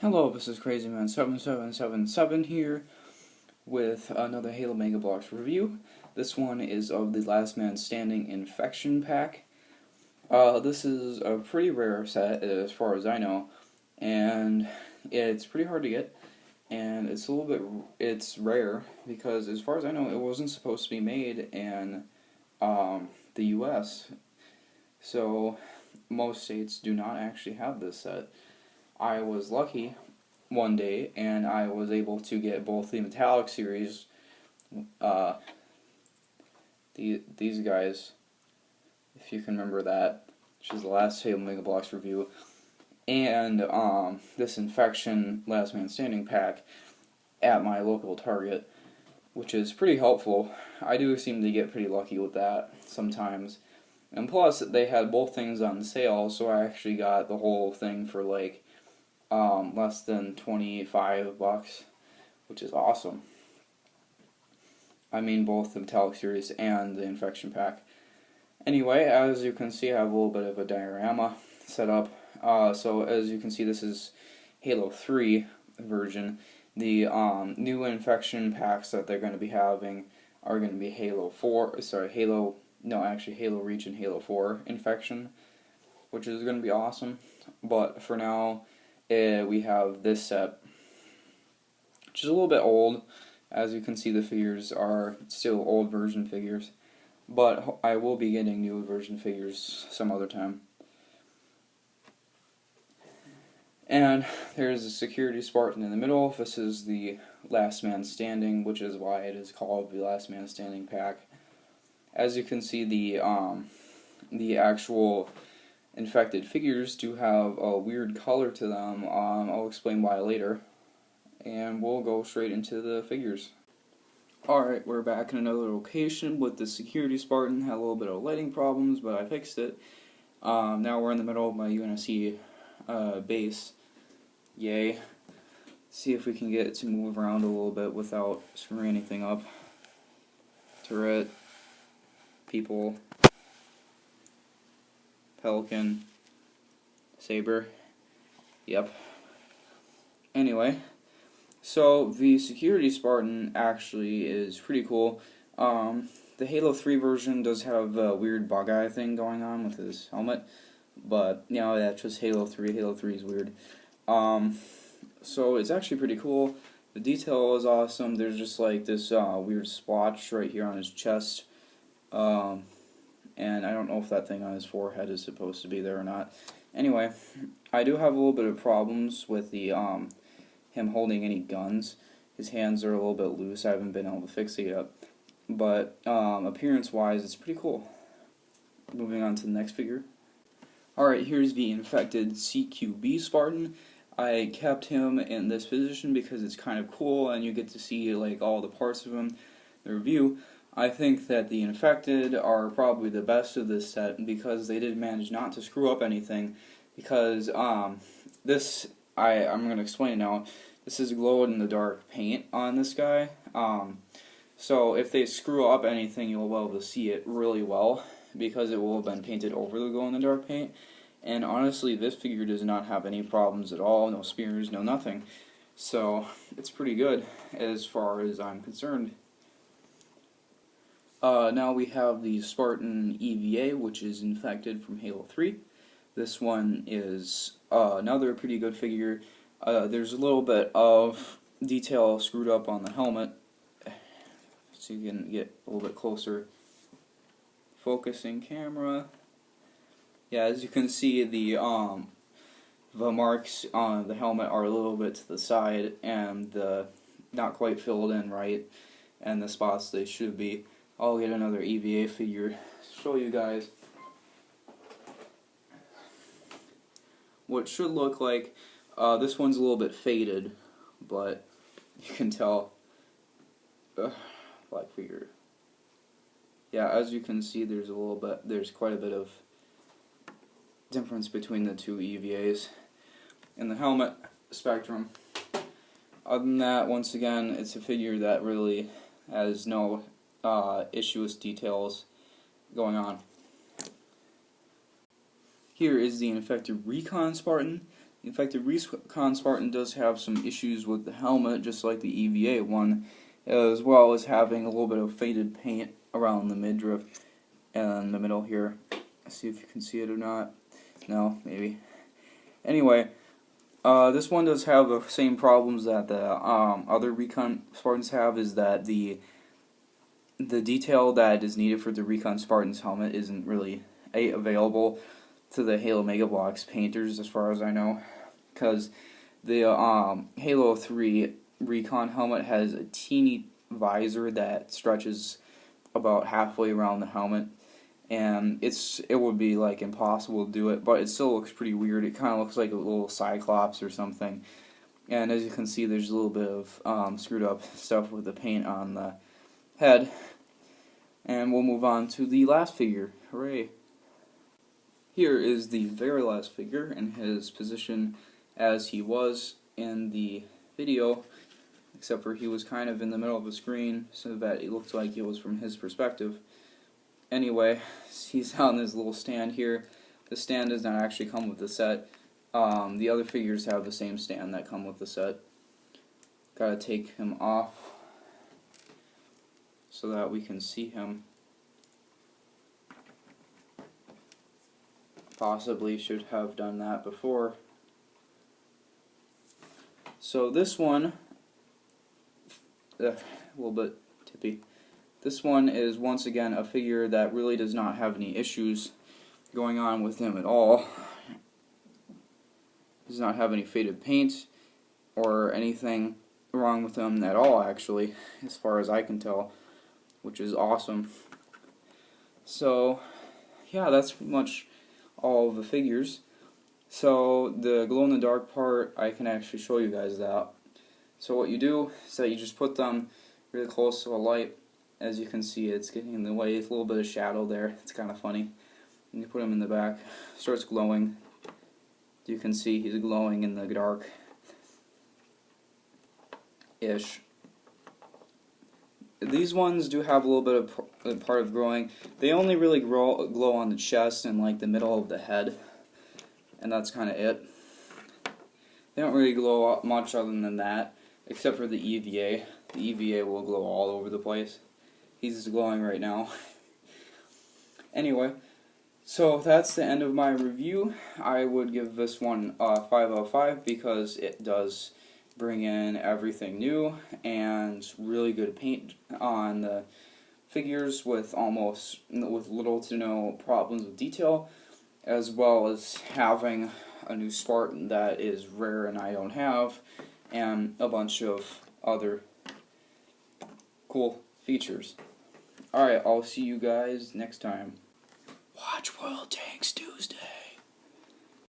Hello, this is CrazyMan7777 here with another Halo Mega Bloks review. This one is of the Last Man Standing Infection Pack. This is a pretty rare set as far as I know, and it's pretty hard to get, and it's rare because as far as I know it wasn't supposed to be made in the US, so most states do not actually have this set. I was lucky one day, and I was able to get both the metallic series, these guys, if you can remember that, which is the last Halo Mega Bloks review, and this Infection Last Man Standing pack at my local Target, which is pretty helpful. I do seem to get pretty lucky with that sometimes. And plus, they had both things on sale, so I actually got the whole thing for like less than $25, which is awesome. I mean, both the metallic series and the infection pack. Anyway, as you can see, I have a little bit of a diorama set up. So as you can see, this is Halo 3 version. The new infection packs that they're going to be having are going to be Halo Reach and Halo 4 infection, which is going to be awesome. But for now, we have this set, which is a little bit old. As you can see, the figures are still old version figures, but I will be getting new version figures some other time. And there's a security Spartan in the middle. This is the Last Man Standing, which is why it is called the Last Man Standing pack. As you can see, the actual infected figures do have a weird color to them. I'll explain why later, and we'll go straight into the figures. Alright, we're back in another location with the security Spartan. Had a little bit of lighting problems, but I fixed it. Now we're in the middle of my UNSC base. Yay. See if we can get it to move around a little bit without screwing anything up. Turret, people, Pelican, Saber, yep. Anyway, so the security Spartan actually is pretty cool. The Halo 3 version does have a weird bug eye thing going on with his helmet, but you know, that's just Halo 3. Halo 3 is weird. So it's actually pretty cool. The detail is awesome. There's just like this weird splotch right here on his chest. And I don't know if that thing on his forehead is supposed to be there or not. Anyway, I do have a little bit of problems with the him holding any guns. His hands are a little bit loose. I haven't been able to fix it yet. But appearance-wise, it's pretty cool. Moving on to the next figure. Alright, here's the infected CQB Spartan. I kept him in this position because it's kind of cool, and you get to see like all the parts of him. The review. I think that the infected are probably the best of this set because they did manage not to screw up anything. Because I'm going to explain it now. This is glow-in-the-dark paint on this guy. So if they screw up anything, you'll be able to see it really well because it will have been painted over the glow-in-the-dark paint. And honestly, this figure does not have any problems at all. No spears, no nothing. So it's pretty good as far as I'm concerned. Now we have the SpartanEBA, which is infected from Halo 3. This one is another pretty good figure. There's a little bit of detail screwed up on the helmet, so you can get a little bit closer. Focusing camera. Yeah, as you can see, the marks on the helmet are a little bit to the side, and not quite filled in right, and the spots they should be. I'll get another EVA figure to show you guys what it should look like. This one's a little bit faded, but you can tell. Black figure. Yeah, as you can see, there's quite a bit of difference between the two EVAs in the helmet spectrum. Other than that, once again, it's a figure that really has no issueless details going on. Here is the infected Recon Spartan. In fact, the Recon Spartan does have some issues with the helmet, just like the EVA one, as well as having a little bit of faded paint around the midriff and the middle here. Let's see if you can see it or not. No, maybe. Anyway, this one does have the same problems that the other Recon Spartans have, is that the detail that is needed for the Recon Spartan's helmet isn't really available to the Halo Mega Bloks painters, as far as I know, because the Halo 3 Recon helmet has a teeny visor that stretches about halfway around the helmet, and it would be like impossible to do it, but it still looks pretty weird. It kind of looks like a little Cyclops or something, and as you can see, there's a little bit of screwed up stuff with the paint on the head. And we'll move on to the last figure. Hooray! Here is the very last figure in his position as he was in the video, except for he was kind of in the middle of the screen so that it looked like it was from his perspective. Anyway, he's on this little stand here. The stand does not actually come with the set. The other figures have the same stand that come with the set. Gotta take him off so that we can see him. Possibly should have done that before. So this one, a little bit tippy. This one is once again a figure that really does not have any issues going on with him at all. Does not have any faded paint or anything wrong with him at all, actually, as far as I can tell, which is awesome. So yeah, that's pretty much all of the figures. So the glow-in-the-dark part, I can actually show you guys that. So what you do is that you just put them really close to a light. As you can see, it's getting in the way. It's a little bit of shadow there. It's kind of funny. And you put him in the back. Starts glowing. You can see he's glowing in the dark-ish. These ones do have a little bit of part of glowing. They only really glow on the chest and like the middle of the head, and that's kind of it. They don't really glow much other than that, except for the EVA. The EVA will glow all over the place. He's glowing right now. Anyway, so that's the end of my review. I would give this one a 5 out of 5 because it does bring in everything new and really good paint on the figures with little to no problems with detail, as well as having a new Spartan that is rare and I don't have, and a bunch of other cool features. Alright, I'll see you guys next time. Watch World Tanks Tuesday.